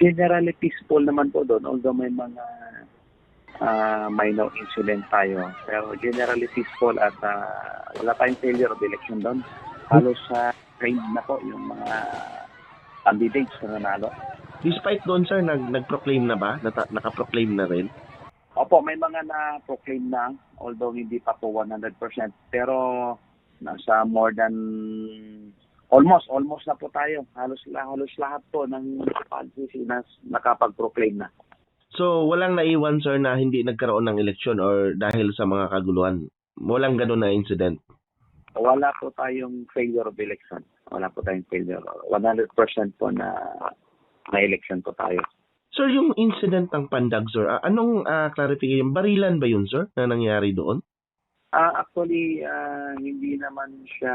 Generally peaceful naman po doon, although may mga minor incident tayo. Pero generally peaceful at wala tayong failure of election doon. Halos trained na po yung mga candidates na nanalo. Despite doon, sir, nag-proclaim na ba? Naka-proclaim na rin? Opo, may mga na-proclaim na, although hindi pa po 100%. Pero nasa more than almost na po tayo. Halos lahat po ng municipalities na nakapag-proclaim na. So, walang naiwan, sir, na hindi nagkaroon ng eleksyon or dahil sa mga kaguluhan? Walang ganun na incident? Wala po tayong failure of election. Wala po tayong failure. 100% po na election po tayo. Sir, yung incident ng Pandag, sir, anong clarification? Barilan ba yun, sir, na nangyari doon? Actually, hindi naman siya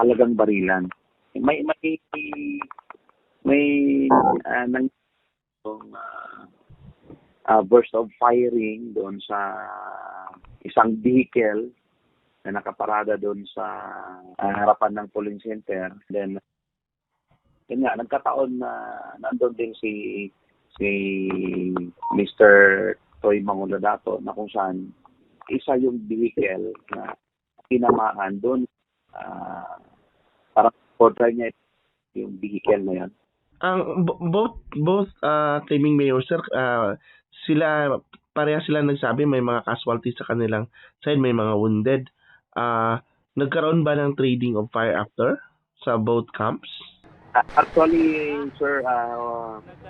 halagang barilan. May burst of firing doon sa isang vehicle na nakaparada doon sa harapan ng polling center. Then, yun nga, nagkataon na nandun din si Mr. Toy Manguladato na kung saan isa yung vehicle na tinamaan doon. Parang portray niya yung vehicle na yan. Both claiming mayor, sir, pareha sila nagsabi may mga casualties sa kanilang side, may mga wounded. Nagkaroon ba ng trading of fire after sa both camps? Actually, sir,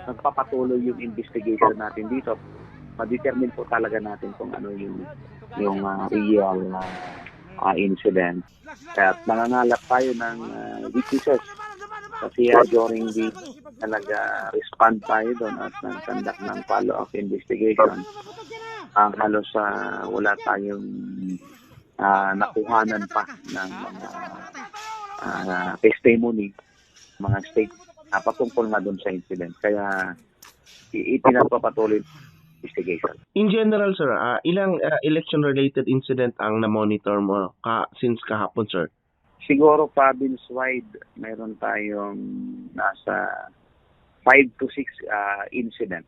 nagpapatuloy yung investigation natin dito. Ma-determine po talaga natin kung ano yung real incident. At nangangalap tayo ng witnesses. Kasi during the respond tayo doon at nag-conduct ng follow-up investigation. Halos wala tayong nakuhanan pa ng mga testimony, mga state patungkol nga doon sa incident. Kaya ipinagpapatuloy investigation. In general, sir, ilang election-related incident ang na-monitor mo since kahapon, sir? Siguro province-wide, mayroon tayong nasa 5 to 6 incident.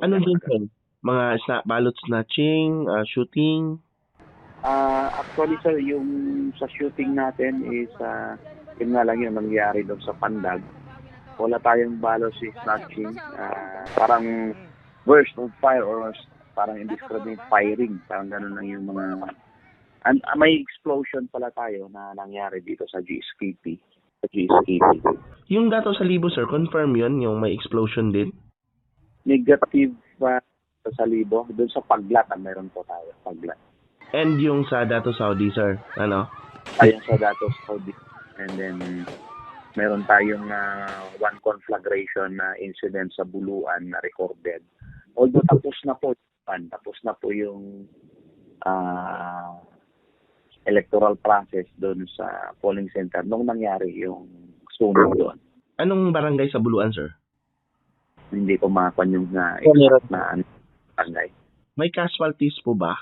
Ano din, sir? Mga ballot snatching, shooting? Actually, sir, yung sa shooting natin is yun nga lang yung nangyari doon sa Pandag. Wala tayong ballot snatching. Parang burst of fire or parang indiscriminate firing. Parang gano'n lang yung mga... may explosion pala tayo na nangyari dito sa GSKP. Yung dato sa Libo, sir, confirm yun, yung may explosion din? Negative sa Libo. Doon sa Paglat, meron po tayo. Paglat. And yung sa Dato Saudi, sir, ano? Ayun sa Dato Saudi. And then, meron tayong one conflagration na incident sa Buluan na recorded. Although tapos na po yung electoral process doon sa polling center nung nangyari yung sunog doon. Anong barangay sa Buluan, sir? Hindi ko makakuha yung exact na barangay. May casualties po ba?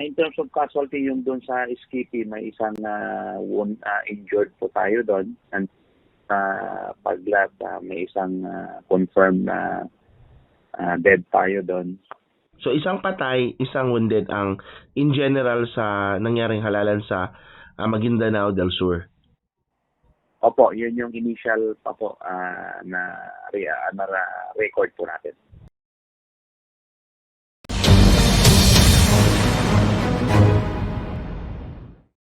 In terms of casualty, yung doon sa Skippy, may isang injured po tayo doon. And Paglat, may isang confirmed na dead tayo doon. So isang patay, isang wounded ang in general sa nangyaring halalan sa Maguindanao del Sur. Opo, yun yung initial pa po na record po natin.